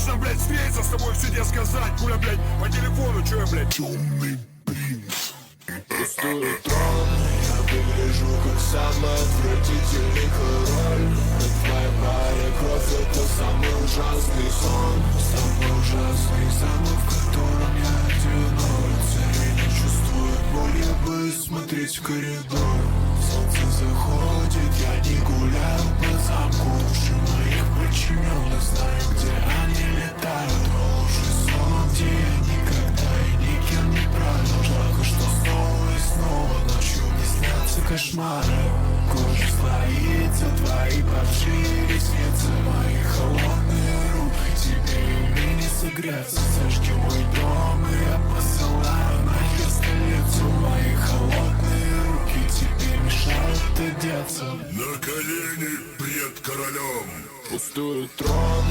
Можно, блядь, встретиться с тобой, все тебе сказать. Пуля, блядь, по телефону, чё я, блядь? Темный принц. Пустую трон, я выгляжу как самый отвратительный король. Твоя моя кровь — это самый ужасный сон. Самый ужасный, самый, в котором я одинок. Зрение чувствует боль, я бы смотреть в коридор. Солнце заходит, я не гуляю по замку. Уши моих подчиненных знаю, где они летают. Лучший сон, где я никогда и никем не правил. Жалко, что снова и снова ночью мне снятся кошмары. Кожа слоится, твои большие ресницы, мои холодные руки, тебе ими не согреться. Зажги мой дом, и я посылаю нахер столицу. Мои холодные руки тебе мешают одеться. На колени пред королем. Пустую трон,